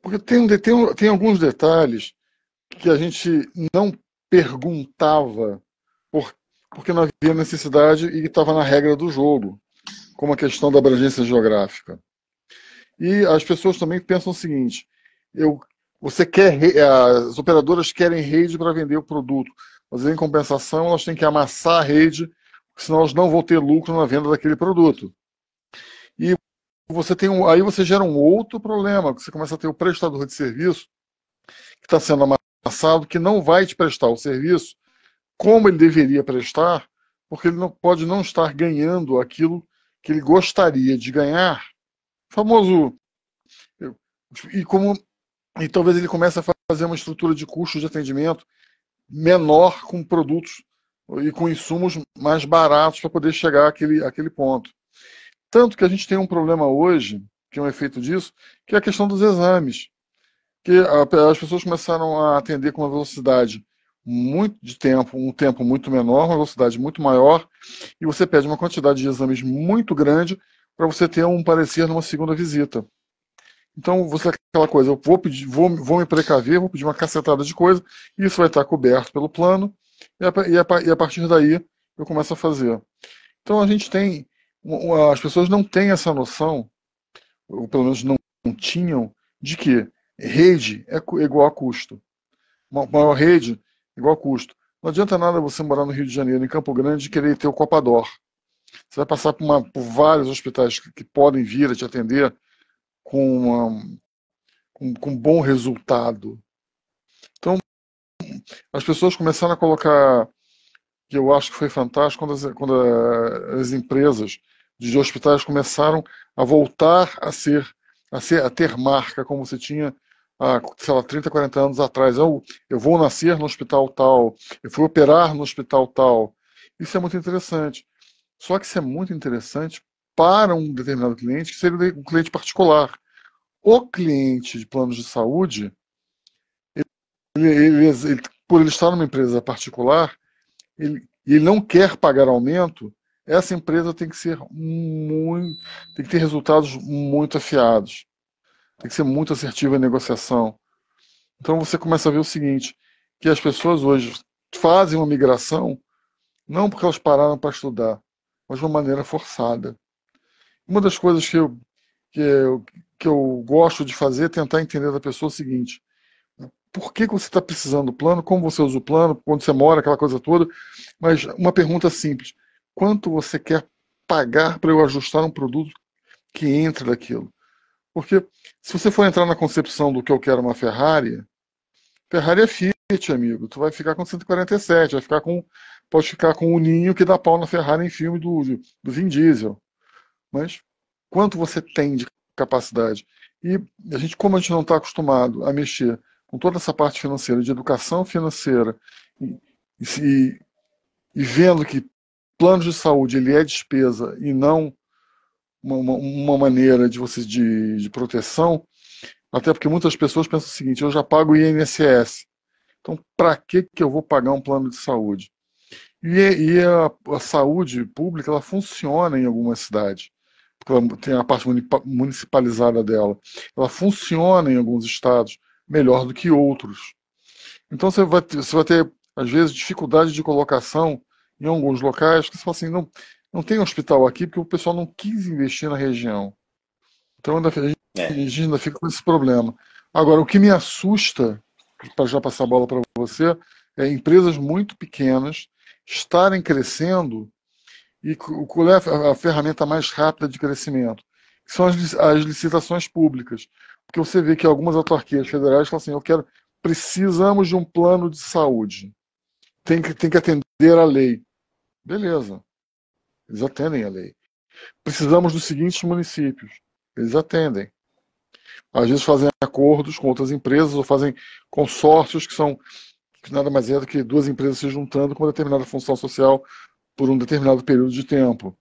Porque tem alguns detalhes que a gente não perguntava por, porque não havia necessidade e estava na regra do jogo, como a questão da abrangência geográfica. E as pessoas também pensam o seguinte: eu, as operadoras querem rede para vender o produto, mas em compensação elas têm que amassar a rede, porque senão elas não vão ter lucro na venda daquele produto. E aí você gera um outro problema, você começa a ter o prestador de serviço que está sendo amassado, que não vai te prestar o serviço como ele deveria prestar, porque ele não pode não estar ganhando aquilo que ele gostaria de ganhar. O famoso. E, como, e talvez ele comece a fazer uma estrutura de custo de atendimento menor com produtos e com insumos mais baratos para poder chegar àquele ponto. Tanto que a gente tem um problema hoje, que é um efeito disso, que é a questão dos exames. Que as pessoas começaram a atender com uma velocidade muito de tempo, um tempo muito menor, uma velocidade muito maior, e você pede uma quantidade de exames muito grande para você ter um parecer numa segunda visita. Então, você aquela coisa, eu vou pedir, vou me precaver, vou pedir uma cacetada de coisa, e isso vai estar coberto pelo plano, e a partir daí eu começo a fazer. Então a gente tem, as pessoas não têm essa noção, ou pelo menos não tinham, de que rede é igual a custo. Uma maior rede é igual a custo. Não adianta nada você morar no Rio de Janeiro, em Campo Grande, e querer ter o Copador. Você vai passar por vários hospitais que podem vir a te atender com, com bom resultado. Então, as pessoas começaram a colocar, que eu acho que foi fantástico, quando as empresas de hospitais começaram a voltar a ter marca, como você tinha há, sei lá, 30, 40 anos atrás. Eu vou nascer no hospital tal, eu fui operar no hospital tal. Isso é muito interessante. Só que isso é muito interessante para um determinado cliente, que seria um cliente particular. O cliente de planos de saúde, por ele estar numa empresa particular, ele não quer pagar aumento, essa empresa tem que ser muito, tem que ter resultados muito afiados, tem que ser muito assertiva em negociação. Então você começa a ver o seguinte, que as pessoas hoje fazem uma migração não porque elas pararam para estudar, mas de uma maneira forçada. Uma das coisas que eu, que eu gosto de fazer é tentar entender da pessoa o seguinte: por que você está precisando do plano, como você usa o plano, onde você mora, aquela coisa toda. Mas uma pergunta simples: quanto você quer pagar para eu ajustar um produto que entre daquilo? Porque se você for entrar na concepção do que eu quero uma Ferrari, Ferrari é Fiat, amigo. Tu vai ficar com 147, pode ficar com o ninho que dá pau na Ferrari em filme do Vin Diesel. Mas quanto você tem de capacidade? E como a gente não está acostumado a mexer com toda essa parte financeira, de educação financeira, e, e, e vendo que plano de saúde ele é despesa e não uma maneira de proteção, até porque muitas pessoas pensam o seguinte: eu já pago o INSS, então para que eu vou pagar um plano de saúde? A saúde pública ela funciona em algumas cidades, porque ela tem a parte municipalizada dela. Ela funciona em alguns estados melhor do que outros. Então você vai ter, às vezes, dificuldade de colocação em alguns locais, que você fala assim, não tem hospital aqui porque o pessoal não quis investir na região. Então a É. gente ainda fica com esse problema. Agora, o que me assusta, para já passar a bola para você, é empresas muito pequenas estarem crescendo e qual é a ferramenta mais rápida de crescimento? Que são as licitações públicas. Porque você vê que algumas autarquias federais falam assim, precisamos de um plano de saúde. Tem que atender à lei. Beleza, eles atendem a lei. Precisamos dos seguintes municípios. Eles atendem. Às vezes fazem acordos com outras empresas ou fazem consórcios que nada mais é do que duas empresas se juntando com uma determinada função social por um determinado período de tempo.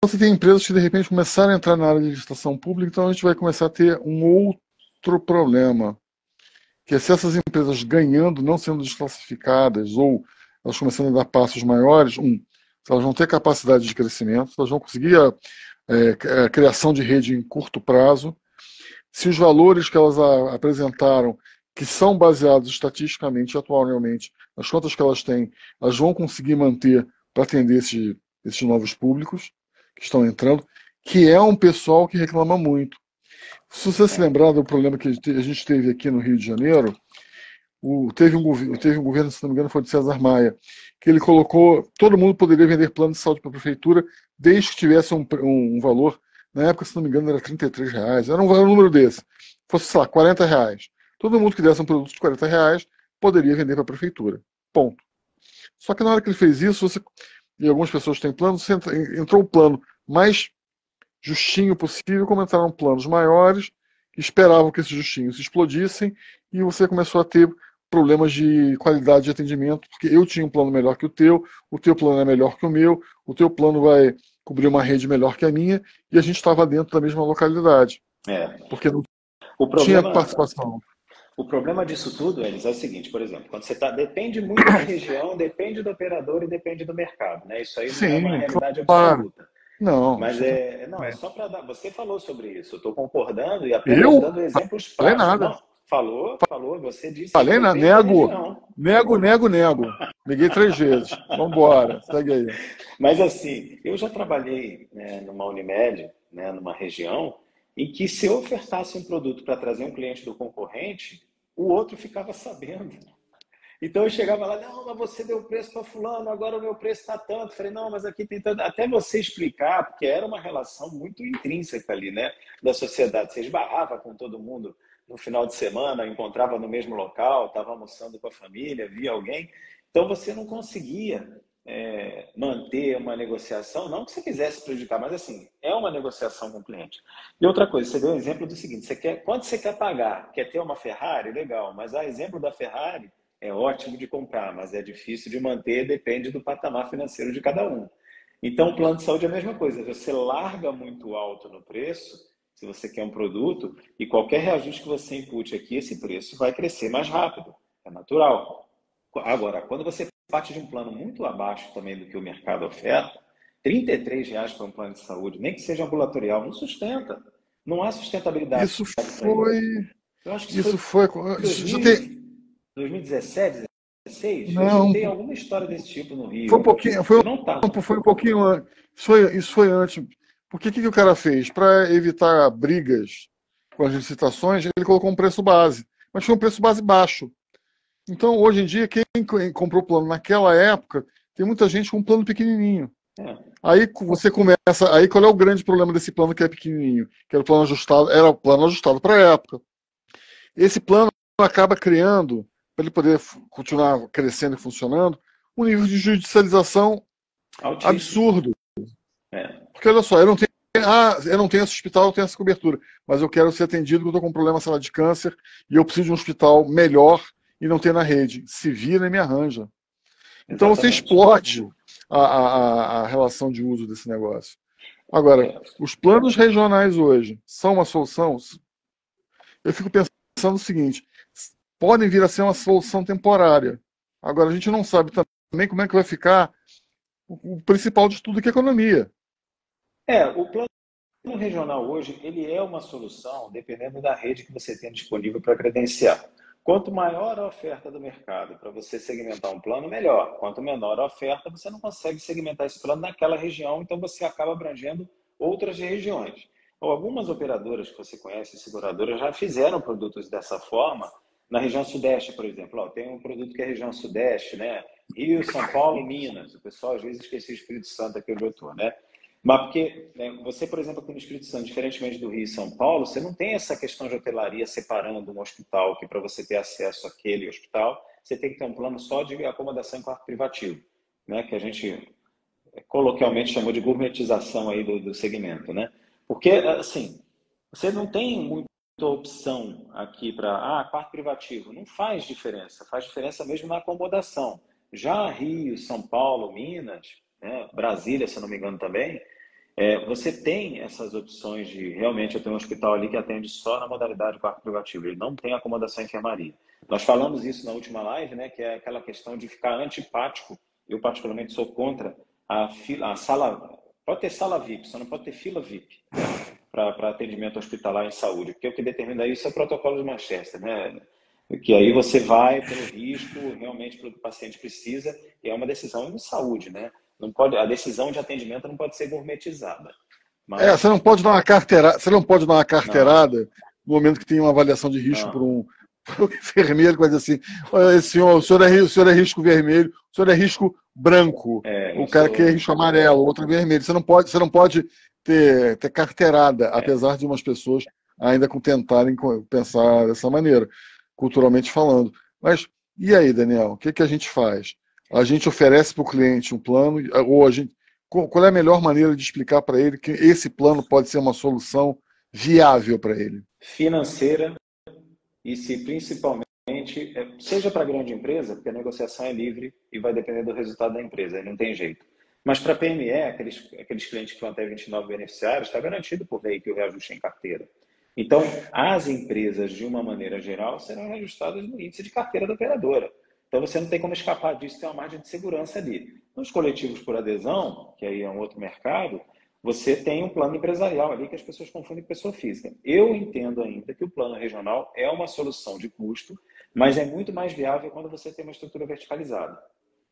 Você tem empresas que de repente começaram a entrar na área de licitação pública, então a gente vai começar a ter um outro problema, que é se essas empresas ganhando, não sendo desclassificadas, ou elas começando a dar passos maiores, se elas vão ter capacidade de crescimento, se elas vão conseguir a criação de rede em curto prazo, se os valores que elas apresentaram, que são baseados estatisticamente, atualmente, nas contas que elas têm, elas vão conseguir manter para atender esses novos públicos que estão entrando, que é um pessoal que reclama muito. Se você se É, lembrar do problema que a gente teve aqui no Rio de Janeiro, teve um governo, se não me engano, foi de César Maia, que ele colocou, todo mundo poderia vender plano de saúde para a prefeitura, desde que tivesse um valor, na época, se não me engano, era R$ 33, era um número desse, fosse, sei lá, R$ 40. Todo mundo que desse um produto de R$ 40 poderia vender para a prefeitura. Ponto. Só que na hora que ele fez isso, e algumas pessoas têm plano, entrou o plano mais justinho possível, como entraram planos maiores, que esperavam que esses justinhos explodissem, e você começou a ter problemas de qualidade de atendimento, porque eu tinha um plano melhor que o teu plano é melhor que o teu plano vai cobrir uma rede melhor que a minha, e a gente estava dentro da mesma localidade, é. porque não O tinha problema, participação. o problema disso tudo, eles é o seguinte, por exemplo, quando você tá, depende muito da região, depende do operador e depende do mercado, né? Isso aí não é uma Sim, realidade claro. absoluta. Não, Mas isso não. não, é só para dar. Você falou sobre isso, eu estou concordando e apenas Eu dando exemplos falei práticos. nada. Não, falou, você disse que depende da Nego. região. Nego. Neguei 3 vezes. Vambora, segue aí. Mas assim, eu já trabalhei, né, numa Unimed, né, numa região, em que se eu ofertasse um produto para trazer um cliente do concorrente, o outro ficava sabendo. Então eu chegava lá, não, mas você deu preço para fulano, agora o meu preço está tanto. Falei, não, mas aqui tem tanto. Até você explicar, porque era uma relação muito intrínseca ali, né, da sociedade. Você esbarrava com todo mundo no final de semana, encontrava no mesmo local, estava almoçando com a família, via alguém. Então você não conseguia manter uma negociação, não que você quisesse prejudicar, mas assim, é uma negociação com o cliente. E outra coisa, você deu um exemplo do seguinte, quanto você quer pagar? Quer ter uma Ferrari? Legal, mas a exemplo da Ferrari, é ótimo de comprar, mas é difícil de manter, depende do patamar financeiro de cada um. Então, o plano de saúde é a mesma coisa. Você larga muito alto no preço, se você quer um produto, e qualquer reajuste que você impute aqui, esse preço vai crescer mais rápido. É natural. Agora, quando você parte de um plano muito abaixo também do que o mercado oferta, R$ 33 para um plano de saúde, nem que seja ambulatorial, não sustenta. Não há sustentabilidade Isso para isso. foi. Eu acho que isso foi Isso foi. em Já tem. 2017, 2016. Eu Não, escutei alguma história desse tipo no foi um Rio. pouquinho. E não está. Foi um pouquinho antes. Isso foi antes. Porque o que o cara fez? Para evitar brigas com as licitações, ele colocou um preço base. Mas foi um preço base baixo. Então, hoje em dia, quem comprou o plano naquela época, tem muita gente com um plano pequenininho. É. Aí você começa. Aí qual é o grande problema desse plano que é pequenininho? Que era o plano ajustado, era o plano ajustado para a época. Esse plano acaba criando, para ele poder continuar crescendo e funcionando, um nível de judicialização Altíssimo. absurdo. É. Porque olha só, eu não tenho esse hospital, eu tenho essa cobertura, mas eu quero ser atendido quando eu estou com um problema, sei lá, de câncer, e eu preciso de um hospital melhor e não ter na rede. Se vira e me arranja. Então você Exatamente. explode a relação de uso desse negócio. Agora, É. os planos regionais hoje são uma solução? Eu fico pensando o seguinte: podem vir a ser uma solução temporária. Agora, a gente não sabe também como é que vai ficar o principal de tudo, que é a economia. O plano regional hoje, ele é uma solução dependendo da rede que você tem disponível para credenciar. Quanto maior a oferta do mercado para você segmentar um plano, melhor. Quanto menor a oferta, você não consegue segmentar esse plano naquela região, então você acaba abrangendo outras regiões. Ou algumas operadoras que você conhece, seguradoras, já fizeram produtos dessa forma na região sudeste, por exemplo. Ó, tem um produto que é a região sudeste, né? Rio, São Paulo, Minas. O pessoal às vezes esquece o Espírito Santo aqui onde eu estou, né? Mas porque, né, você, por exemplo, aqui no Espírito Santo, diferentemente do Rio e São Paulo, você não tem essa questão de hotelaria separando um hospital, que para você ter acesso àquele hospital, você tem que ter um plano só de acomodação em quarto privativo, né, que a gente coloquialmente chamou de gourmetização aí do segmento, né? Porque, assim, você não tem muita opção aqui para, quarto privativo. Não faz diferença mesmo na acomodação. Já Rio, São Paulo, Minas, né, Brasília, se não me engano também, você tem essas opções de, realmente, eu tenho um hospital ali que atende só na modalidade quarto privativo, ele não tem acomodação em enfermaria. Nós falamos isso na última live, né, que é aquela questão de ficar antipático. Eu, particularmente, sou contra a sala. Pode ter sala VIP, só não pode ter fila VIP. para atendimento hospitalar em saúde, porque o que determina isso é o protocolo de Manchester, né? Que aí você vai pelo risco realmente para o paciente precisa, e é uma decisão de saúde, né? Não pode, a decisão de atendimento não pode ser gourmetizada. Você não Mas pode dar uma carteirada, você não pode dar uma não, carteirada no momento que tem uma avaliação de risco por não, por um enfermeiro que vai dizer assim, "Olha, o senhor é risco vermelho, o senhor é risco branco, o eu cara que é sou. risco amarelo, o outro é vermelho. Você não pode ter carteirada, apesar de umas pessoas ainda tentarem pensar dessa maneira, culturalmente falando. Mas e aí, Daniel, o que que a gente faz? A gente oferece para o cliente um plano, ou a gente qual é a melhor maneira de explicar para ele que esse plano pode ser uma solução viável para ele? Financeira e se principalmente, seja para grande empresa, porque a negociação é livre e vai depender do resultado da empresa, aí não tem jeito. Mas para PME, aqueles clientes que vão até 29 beneficiários, está garantido por lei que o reajuste é em carteira. Então, as empresas, de uma maneira geral, serão reajustadas no índice de carteira da operadora. Então, você não tem como escapar disso, tem uma margem de segurança ali. Nos coletivos por adesão, que aí é um outro mercado, você tem um plano empresarial ali que as pessoas confundem com pessoa física. Eu entendo ainda que o plano regional é uma solução de custo, mas é muito mais viável quando você tem uma estrutura verticalizada.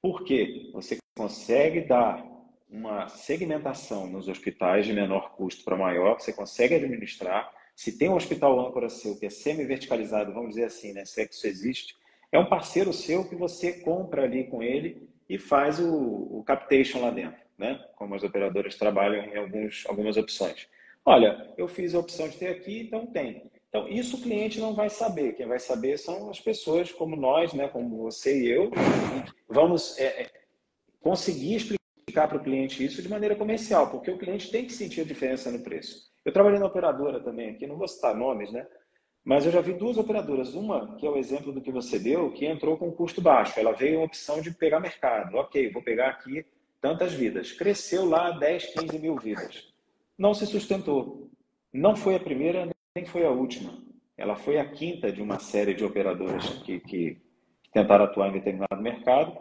Por quê? Você consegue dar uma segmentação nos hospitais de menor custo para maior, você consegue administrar. Se tem um hospital âncora seu que é semi-verticalizado, vamos dizer assim, né? Se é que isso existe, é um parceiro seu que você compra ali com ele e faz o captation lá dentro, né? Como as operadoras trabalham em algumas opções. Olha, eu fiz a opção de ter aqui, então tem. Então, isso o cliente não vai saber. Quem vai saber são as pessoas como nós, né? Como você e eu. Vamos conseguir explicar para o cliente isso de maneira comercial, porque o cliente tem que sentir a diferença no preço. Eu trabalhei na operadora também aqui, não vou citar nomes, né? Mas eu já vi duas operadoras. Uma, que é o exemplo do que você deu, que entrou com custo baixo. Ela veio a opção de pegar mercado. Ok, vou pegar aqui tantas vidas. Cresceu lá 10, 15 mil vidas. Não se sustentou. Não foi a primeira, nem foi a última. Ela foi a quinta de uma série de operadoras que tentaram atuar em determinado mercado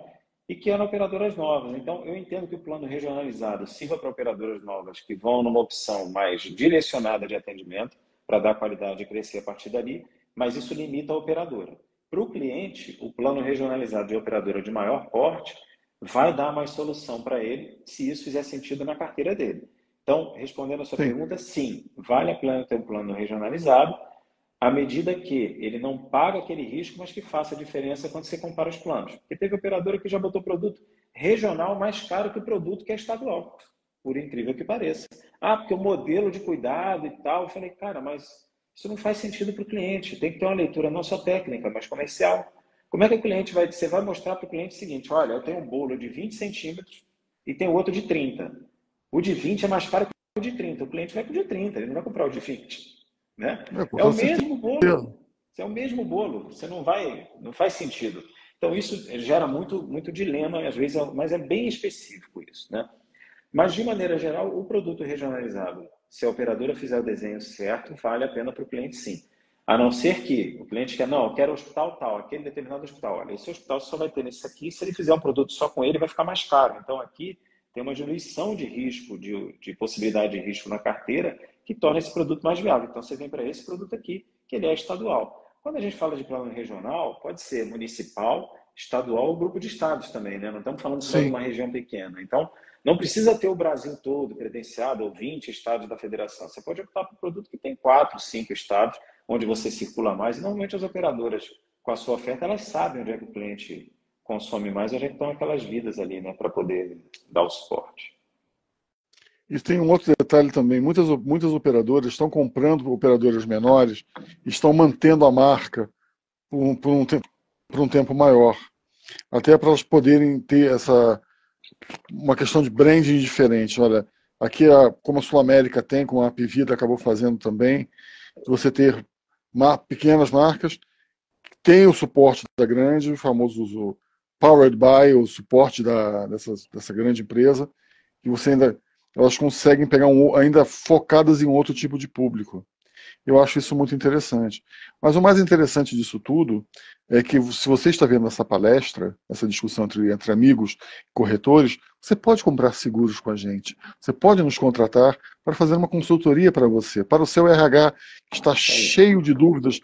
e que eram operadoras novas. Então, eu entendo que o plano regionalizado sirva para operadoras novas que vão numa opção mais direcionada de atendimento, para dar qualidade e crescer a partir dali, mas isso limita a operadora. Para o cliente, o plano regionalizado de operadora de maior porte vai dar mais solução para ele, se isso fizer sentido na carteira dele. Então, respondendo a sua Sim. pergunta, sim, vale a pena ter um plano regionalizado, à medida que ele não paga aquele risco, mas que faça diferença quando você compara os planos. Porque teve operadora que já botou produto regional mais caro que o produto que é estadual, por incrível que pareça. Ah, porque o modelo de cuidado e tal. Eu falei, cara, mas isso não faz sentido para o cliente. Tem que ter uma leitura não só técnica, mas comercial. Como é que o cliente vai... Você vai mostrar para o cliente o seguinte, olha, eu tenho um bolo de 20 centímetros e tenho outro de 30. O de 20 é mais caro que o de 30. O cliente vai para o de 30, ele não vai comprar o de 20. Né? Com É o toda certeza. mesmo bolo. É o mesmo bolo. Você não vai, não faz sentido. Então isso gera muito dilema às vezes, mas é bem específico isso, né? Mas de maneira geral, o produto regionalizado, se a operadora fizer o desenho certo, vale a pena para o cliente sim. A não ser que o cliente quer, não, eu quero hospital tal, aquele determinado hospital. Olha, esse hospital só vai ter nesse aqui, se ele fizer um produto só com ele, vai ficar mais caro. Então aqui tem uma diluição de risco, de possibilidade de risco na carteira, que torna esse produto mais viável. Então, você vem para esse produto aqui, que ele é estadual. Quando a gente fala de plano regional, pode ser municipal, estadual ou grupo de estados também, né? Não estamos falando só de Sim. uma região pequena. Então, não precisa ter o Brasil todo credenciado ou 20 estados da federação. Você pode optar por um produto que tem 4, 5 estados, onde você circula mais. E, normalmente, as operadoras, com a sua oferta, elas sabem onde é que o cliente consome mais, onde é que estão aquelas vidas ali, né? Para poder dar o suporte. E tem um outro detalhe também: muitas operadoras estão comprando operadoras menores, estão mantendo a marca por um tempo maior, até para elas poderem ter uma questão de branding diferente. Olha, aqui, como a Sul América tem, como a Apivida acabou fazendo também, você ter pequenas marcas, tem o suporte da grande, o famoso Powered by, o suporte dessa grande empresa, e elas conseguem pegar ainda focadas em outro tipo de público. Eu acho isso muito interessante. Mas o mais interessante disso tudo é que, se você está vendo essa palestra, essa discussão entre amigos, corretores, você pode comprar seguros com a gente. Você pode nos contratar para fazer uma consultoria para você, para o seu RH, que está cheio de dúvidas,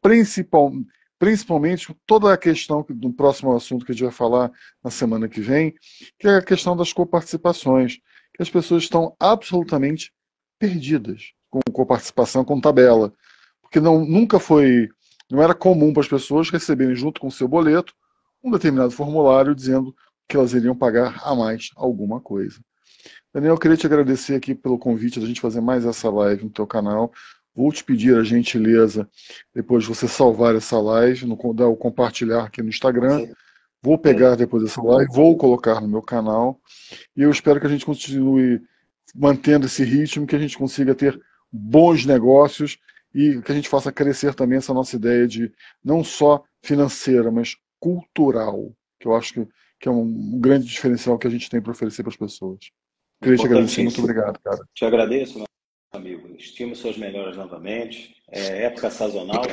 principal, principalmente toda a questão do próximo assunto que a gente vai falar na semana que vem, que é a questão das coparticipações, que as pessoas estão absolutamente perdidas com coparticipação, com tabela, porque não era comum para as pessoas receberem junto com o seu boleto um determinado formulário dizendo que elas iriam pagar a mais alguma coisa. Daniel, eu queria te agradecer aqui pelo convite da gente fazer mais essa live no teu canal. Vou te pedir a gentileza, depois de você salvar essa live, dar o compartilhar aqui no Instagram. Vou pegar depois dessa live, vou colocar no meu canal. E eu espero que a gente continue mantendo esse ritmo, que a gente consiga ter bons negócios e que a gente faça crescer também essa nossa ideia de não só financeira, mas cultural, que eu acho que é um grande diferencial que a gente tem para oferecer para as pessoas. Queria te agradecer, muito obrigado, cara. Te agradeço, meu amigo. Estimo suas melhoras novamente. É época sazonal.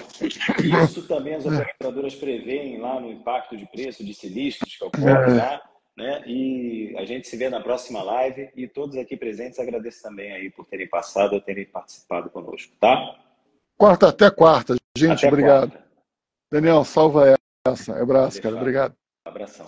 Isso também as operadoras preveem lá no impacto de preço de sinistros que ocorre lá, né? E a gente se vê na próxima live. E todos aqui presentes agradeço também aí por terem passado ou terem participado conosco, tá? Até quarta, gente. Até obrigado. Quarta. Daniel, salva essa. Abraço, cara. Obrigado. Abração.